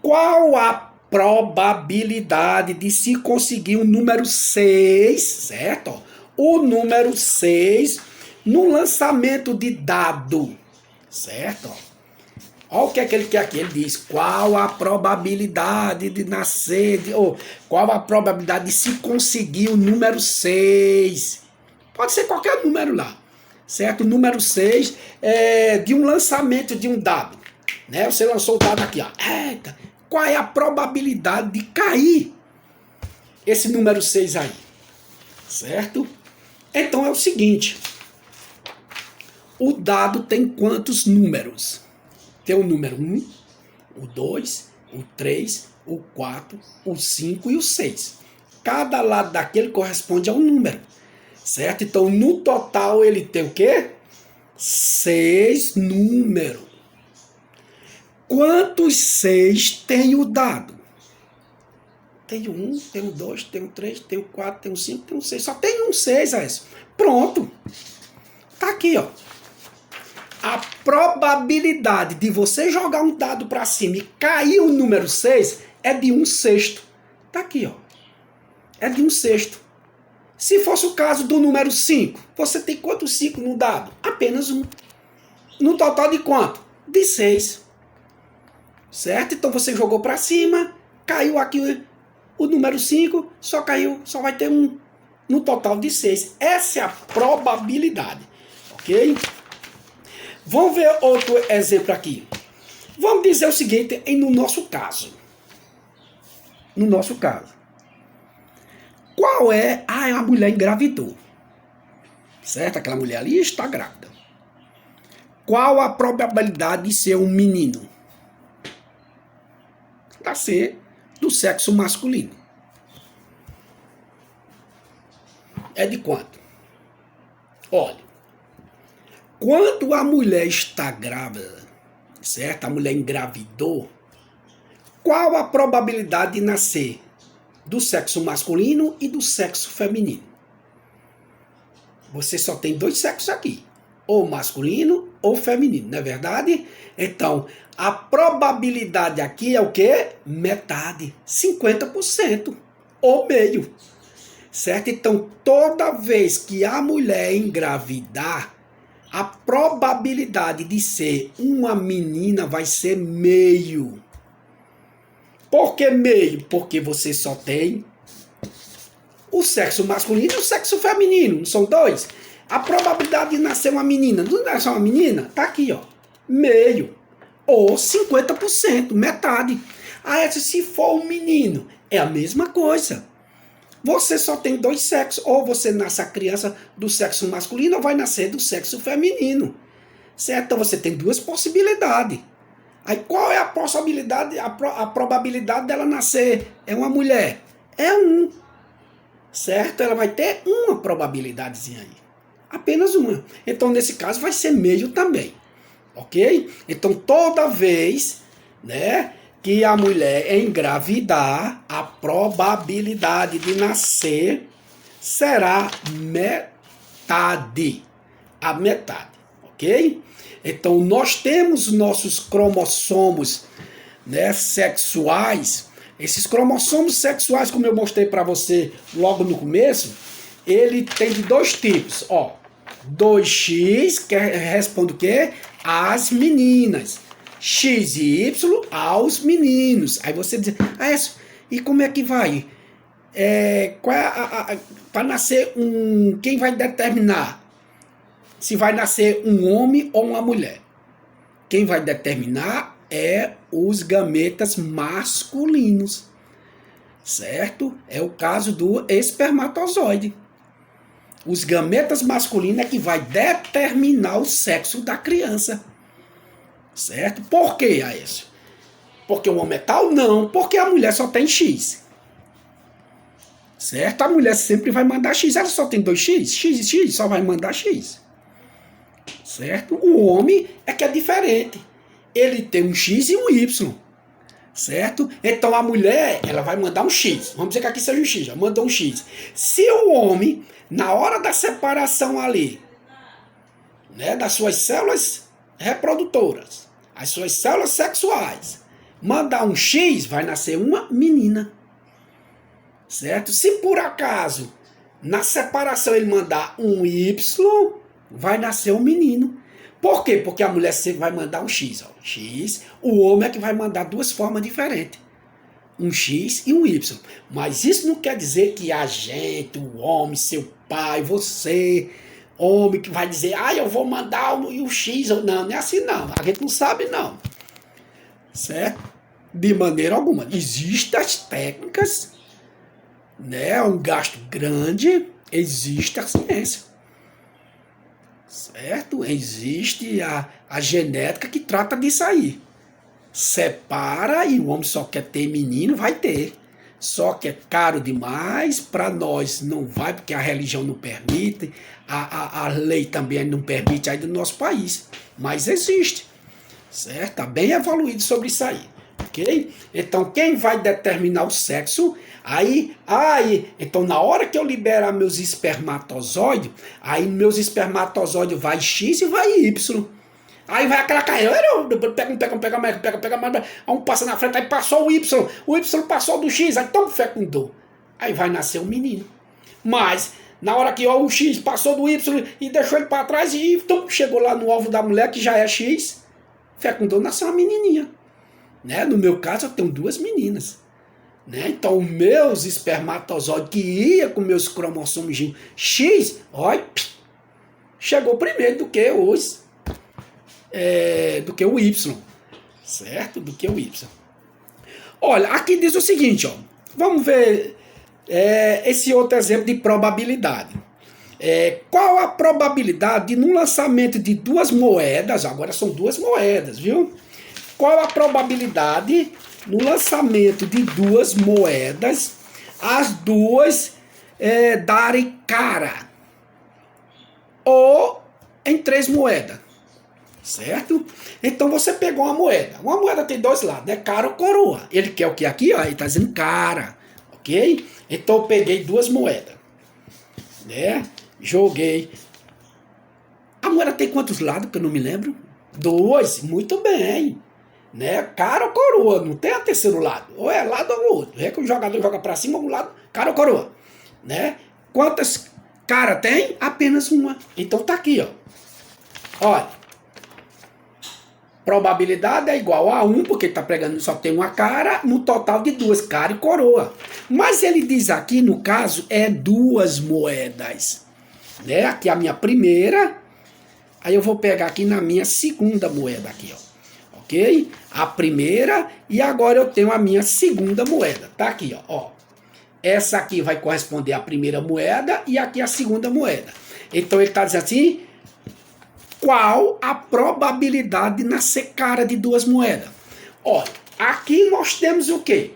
qual a probabilidade de se conseguir o número 6, certo? O número 6 no lançamento de dado, certo? Olha o que é que ele quer aqui. Ele diz qual a probabilidade de nascer, ou qual a probabilidade de se conseguir o número 6. Pode ser qualquer número lá, certo? O número 6 é de um lançamento de um dado, né? Você lançou o dado aqui, ó. Eita, qual é a probabilidade de cair esse número 6 aí, certo? Então é o seguinte, o dado tem quantos números? Tem o número 1, o 2, o 3, o 4, o 5 e o 6. Cada lado daquele corresponde a um número, certo? Então, no total, ele tem o quê? 6 números. Quantos 6 tem o dado? Tem o 1, tem o 2, tem o 3, tem o 4, tem o 5, tem o 6. Só tem um 6 a esse. Pronto. Tá aqui, ó. A probabilidade de você jogar um dado para cima e cair o número 6 é de 1/6. Tá aqui, ó. É de 1/6. Se fosse o caso do número 5, você tem quantos 5 no dado? Apenas 1. No total de quanto? De 6. Certo? Então você jogou para cima, caiu aqui o número 5, só vai ter 1. No total de 6. Essa é a probabilidade. Ok? Vamos ver outro exemplo aqui. Vamos dizer o seguinte, no nosso caso. No nosso caso. Qual é... a mulher engravidou. Certo? Aquela mulher ali está grávida. Qual a probabilidade de ser um menino? Nascer do sexo masculino. É de quanto? Olha. Quando a mulher está grávida, certo? A mulher engravidou, qual a probabilidade de nascer do sexo masculino e do sexo feminino? Você só tem 2 sexos aqui, ou masculino ou feminino, não é verdade? Então, a probabilidade aqui é o quê? Metade, 50%, ou meio, certo? Então, toda vez que a mulher engravidar, a probabilidade de ser uma menina vai ser meio. Por que meio? Porque você só tem o sexo masculino e o sexo feminino, não são 2? A probabilidade de nascer uma menina, não nascer uma menina? Tá aqui, ó, meio. Ou 50%, metade. Se for um menino, é a mesma coisa. Você só tem 2 sexos, ou você nasce a criança do sexo masculino ou vai nascer do sexo feminino, Certo? Então você tem duas possibilidades. Aí qual é a possibilidade, a probabilidade dela nascer é uma mulher? É um. Certo? Ela vai ter uma probabilidadezinha aí. Apenas uma. Então nesse caso vai ser meio também. Ok? Então toda vez, né, que a mulher engravidar, a probabilidade de nascer será metade. A metade, ok? Então nós temos nossos cromossomos, né, sexuais. Esses cromossomos sexuais, como eu mostrei para você logo no começo, ele tem de dois tipos, ó. 2x, que responde o quê? Às meninas. X e Y aos meninos. Aí você diz, e como é que vai? Para nascer um... Quem vai determinar se vai nascer um homem ou uma mulher? Quem vai determinar é os gametas masculinos. Certo? É o caso do espermatozoide. Os gametas masculinos é que vai determinar o sexo da criança. Certo? Por que, Aécio? Porque o homem é tal? Não, porque a mulher só tem X. Certo? A mulher sempre vai mandar X. Ela só tem 2x? X e X só vai mandar X. Certo? O homem é que é diferente. Ele tem um X e um Y. Certo? Então a mulher, ela vai mandar um X. Vamos dizer que aqui seja um X, já mandou um X. Se o homem, na hora da separação ali, né, das suas células reprodutoras, as suas células sexuais, mandar um X, vai nascer uma menina. Certo? Se por acaso, na separação ele mandar um Y, vai nascer um menino. Por quê? Porque a mulher sempre vai mandar um X. Ó. X, o homem é que vai mandar duas formas diferentes. Um X e um Y. Mas isso não quer dizer que a gente, o homem, seu pai, você, homem, que vai dizer, eu vou mandar o X. Não, não é assim não. A gente não sabe não. Certo? De maneira alguma. Existem as técnicas, né? É um gasto grande, existe a ciência. Certo? Existe a genética que trata disso aí. Separa e o homem só quer ter menino, vai ter. Só que é caro demais, para nós não vai, porque a religião não permite, a lei também não permite aí do nosso país. Mas existe. Certo? Está bem evoluído sobre isso aí. Ok? Então quem vai determinar o sexo... Então na hora que eu liberar meus espermatozoides, aí meus espermatozoides vai X e vai Y. Aí vai aquela carreira, pega, um passa na frente, aí passou o Y passou do X, aí então fecundou. Aí vai nascer um menino. Mas na hora que o X passou do Y e deixou ele para trás, e então chegou lá no ovo da mulher, que já é X, fecundou, nasceu uma menininha. Né? No meu caso eu tenho duas meninas. Né? Então, os meus espermatozoides que ia com meus cromossomos X, chegou primeiro do que os do que o Y, certo? Do que o Y. Olha, aqui diz o seguinte, ó. Vamos ver esse outro exemplo de probabilidade. Qual a probabilidade no lançamento de duas moedas? Agora são duas moedas, viu? Qual a probabilidade no lançamento de duas moedas, as duas darem cara? Ou em três moedas? Certo? Então você pegou uma moeda. Uma moeda tem dois lados, né? Cara ou coroa. Ele quer o que aqui? Ó, ele está dizendo cara. Ok? Então eu peguei duas moedas. Né? Joguei. A moeda tem quantos lados que eu não me lembro? Dois. Muito bem. Né? Cara ou coroa, não tem a terceiro lado. Ou é lado ou outro. É que o jogador joga para cima, um lado, cara ou coroa. Né? Quantas cara tem? Apenas uma. Então tá aqui, ó. Olha. Probabilidade é igual a 1, porque tá pregando só tem uma cara, no total de duas, cara e coroa. Mas ele diz aqui, no caso, é duas moedas. Né? Aqui a minha primeira. Aí eu vou pegar aqui na minha segunda moeda aqui, ó. Ok? A primeira e agora eu tenho a minha segunda moeda. Tá aqui, ó. Essa aqui vai corresponder à primeira moeda e aqui a segunda moeda. Então ele está dizendo assim, qual a probabilidade de nascer cara de duas moedas? Olha, aqui nós temos o quê?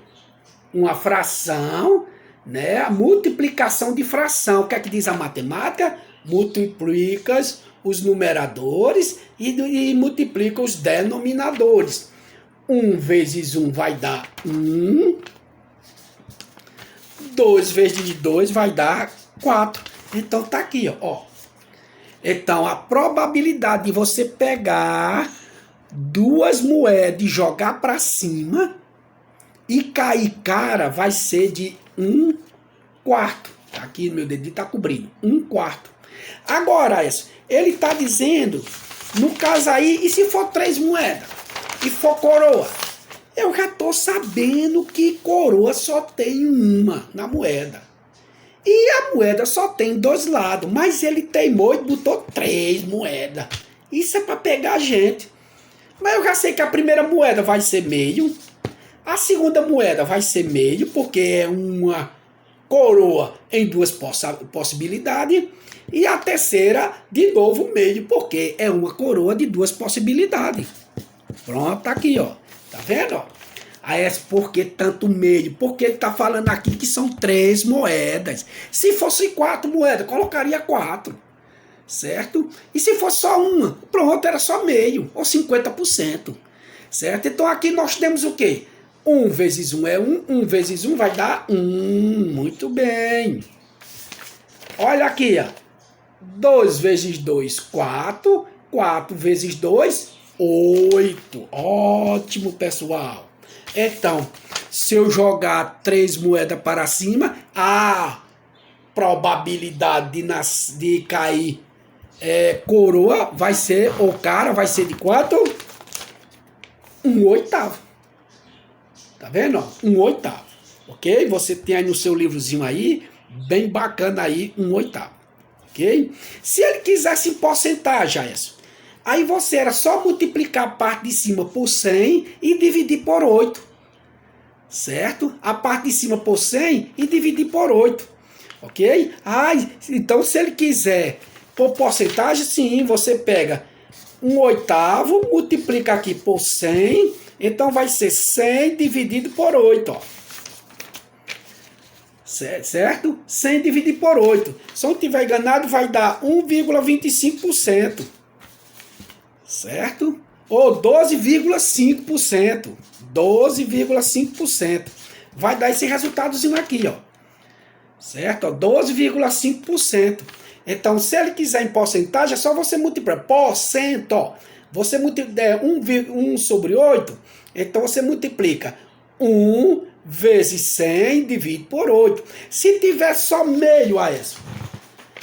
Uma fração, né? A multiplicação de fração. O que é que diz a matemática? Multiplicas os numeradores e multiplica os denominadores. 1 vezes 1 vai dar 1. 2 vezes 2 vai dar 4. Então tá aqui, ó. Então a probabilidade de você pegar duas moedas e jogar para cima e cair cara vai ser de 1/4. Aqui meu dedinho tá cobrindo. 1/4. Agora, ele está dizendo, no caso aí, e se for 3 moedas? E for coroa? Eu já estou sabendo que coroa só tem uma na moeda. E a moeda só tem 2 lados. Mas ele teimou e botou 3 moedas. Isso é para pegar a gente. Mas eu já sei que a primeira moeda vai ser meio. A segunda moeda vai ser meio, porque é uma coroa em 2 possibilidades. E a terceira, de novo, meio, porque é uma coroa de 2 possibilidades. Pronto, tá aqui, ó. Tá vendo, ó? Aí é por que tanto meio? Porque ele tá falando aqui que são 3 moedas. Se fosse 4 moedas, colocaria 4. Certo? E se fosse só uma, pronto, era só meio, ou 50%. Certo? Então aqui nós temos o quê? 1 vezes 1 é 1, 1 vezes 1 vai dar 1. Muito bem. Olha aqui, ó. 2 vezes 2, 4. 4 vezes 2, 8. Ótimo, pessoal. Então, se eu jogar 3 moedas para cima, a probabilidade de cair coroa vai ser, ou cara, vai ser de quanto? 1/8. Tá vendo? 1/8. Ok? Você tem aí no seu livrozinho aí, bem bacana aí, 1/8. Ok? Se ele quisesse em porcentagem, aí você era só multiplicar a parte de cima por 100 e dividir por 8. Certo? A parte de cima por 100 e dividir por 8. Ok? Então se ele quiser por porcentagem, sim, você pega 1/8, multiplica aqui por 100, então vai ser 100 dividido por 8, ó. Certo? 100 dividido por 8. Se eu não tiver enganado, vai dar 1,25%. Certo? Ou 12,5%. 12,5%. Vai dar esse resultadozinho aqui, ó. Certo? 12,5%. Então, se ele quiser em porcentagem, é só você multiplicar. Porcento, ó. Você multiplica 1 sobre 8, então você multiplica 1 vezes 100 divide por 8. Se tiver só meio,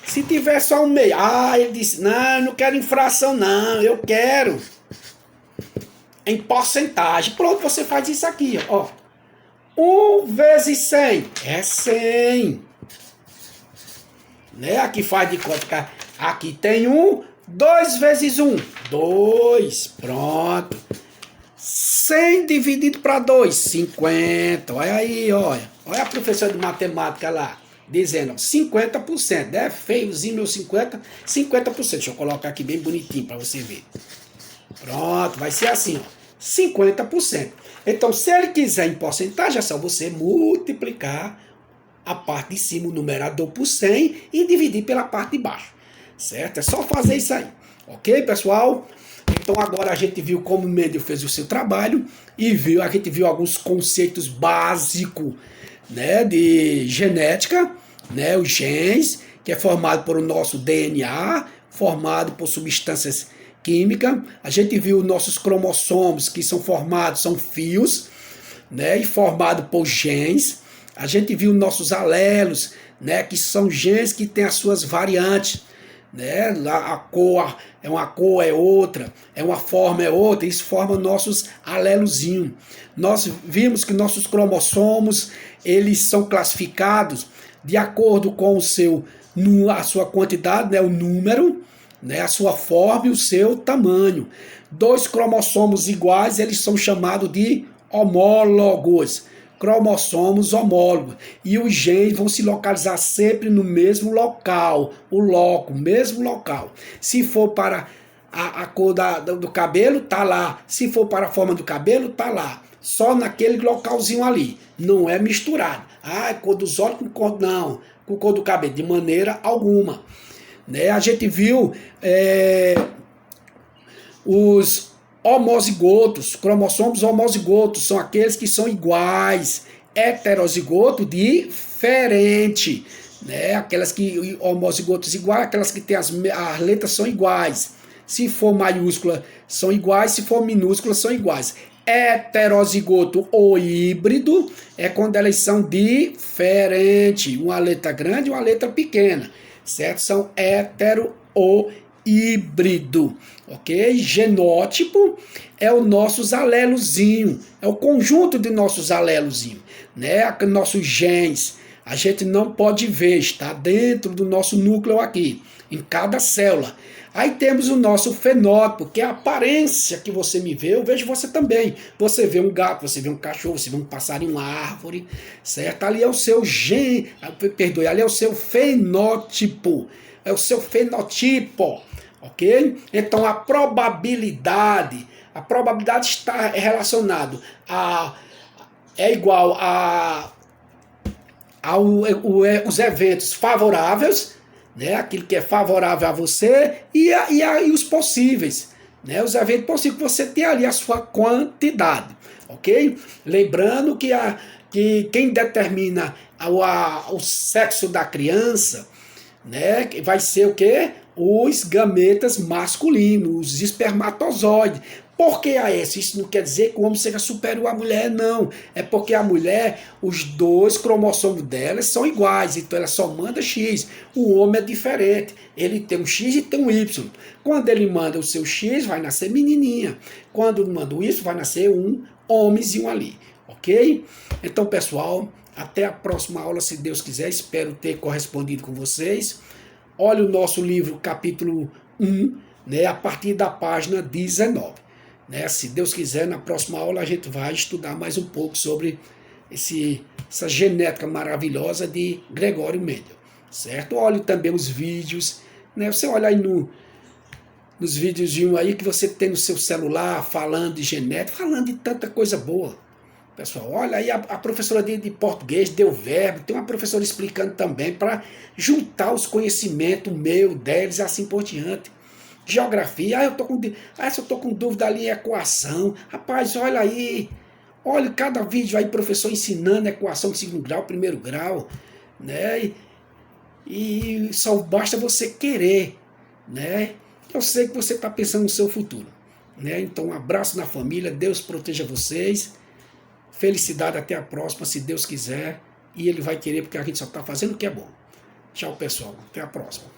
se tiver só um meio, ele disse, não, eu não quero em fração não, eu quero em porcentagem. Pronto, você faz isso aqui, ó. 1 vezes 100 é 100. Né? Aqui faz de conta, aqui tem 1, 2 vezes 1, 2, pronto. 100 dividido para 2, 50. Olha aí, olha. Olha a professora de matemática lá, dizendo, ó, 50%. É feiozinho meu 50%. Deixa eu colocar aqui bem bonitinho para você ver. Pronto, vai ser assim, ó. 50%. Então, se ele quiser em porcentagem, é só você multiplicar a parte de cima, o numerador, por 100 e dividir pela parte de baixo. Certo? É só fazer isso aí. Ok, pessoal? Então agora a gente viu como o Mendel fez o seu trabalho e a gente viu alguns conceitos básicos, né, de genética, né, os genes, que é formado por o nosso DNA, formado por substâncias químicas. A gente viu nossos cromossomos, que são formados, são fios, né, e formados por genes. A gente viu nossos alelos, né, que são genes que têm as suas variantes, né? A cor é uma cor, é outra, é uma forma, é outra, isso forma nossos alelozinhos. Nós vimos que nossos cromossomos, eles são classificados de acordo com a sua quantidade, né, o número, né, a sua forma e o seu tamanho. 2 cromossomos iguais, eles são chamados de homólogos. Cromossomos homólogos. E os genes vão se localizar sempre no mesmo local. O mesmo local. Se for para a cor do cabelo, tá lá. Se for para a forma do cabelo, tá lá. Só naquele localzinho ali. Não é misturado. Ah, cor dos olhos com cor... Não, com cor do cabelo, de maneira alguma. Né? A gente viu os homozigotos, cromossomos homozigotos, são aqueles que são iguais. Heterozigoto, diferente. Né? Aquelas que homozigotos iguais, aquelas que tem as letras são iguais. Se for maiúscula, são iguais. Se for minúscula, são iguais. Heterozigoto ou híbrido é quando elas são diferentes. Uma letra grande e uma letra pequena. Certo? São hetero ou híbrido. Ok? Genótipo é o nossos alelozinho. É o conjunto de nossos alelozinhos. Né? Nossos genes. A gente não pode ver, está dentro do nosso núcleo aqui, em cada célula. Aí temos o nosso fenótipo, que é a aparência que você me vê, eu vejo você também. Você vê um gato, você vê um cachorro, você vê um passarinho, uma árvore, certo? Ali é o seu gene, perdoe, ali é o seu fenótipo, é o seu fenotipo, ok? Então a probabilidade está relacionada é igual os eventos favoráveis, né, aquilo que é favorável a você, e os possíveis, né, os eventos possíveis, que você tem ali a sua quantidade, ok? Lembrando que quem determina o sexo da criança, né, vai ser o quê? Os gametas masculinos, os espermatozoides. Por que a essa? Isso não quer dizer que o homem seja superior à mulher, não. É porque a mulher, os dois cromossomos dela são iguais, então ela só manda X. O homem é diferente. Ele tem um X e tem um Y. Quando ele manda o seu X, vai nascer menininha. Quando manda o Y, vai nascer um homenzinho ali. Ok? Então, pessoal, até a próxima aula, se Deus quiser. Espero ter correspondido com vocês. Olha o nosso livro, capítulo 1, né, a partir da página 19. Né? Se Deus quiser, na próxima aula a gente vai estudar mais um pouco sobre essa genética maravilhosa de Gregório Mendel. Certo? Olhe também os vídeos. Né? Você olha aí nos videozinhos aí que você tem no seu celular, falando de genética, falando de tanta coisa boa. Pessoal, olha aí a professora de português deu verbo, tem uma professora explicando também para juntar os conhecimentos meu, deles e assim por diante. Geografia, se eu tô com dúvida ali em equação, rapaz, olha aí, olha cada vídeo aí, professor ensinando equação de segundo grau, primeiro grau, né? E só basta você querer, né? Eu sei que você está pensando no seu futuro, né? Então, um abraço na família, Deus proteja vocês. Felicidade, até a próxima, se Deus quiser. E Ele vai querer, porque a gente só está fazendo o que é bom. Tchau, pessoal. Até a próxima.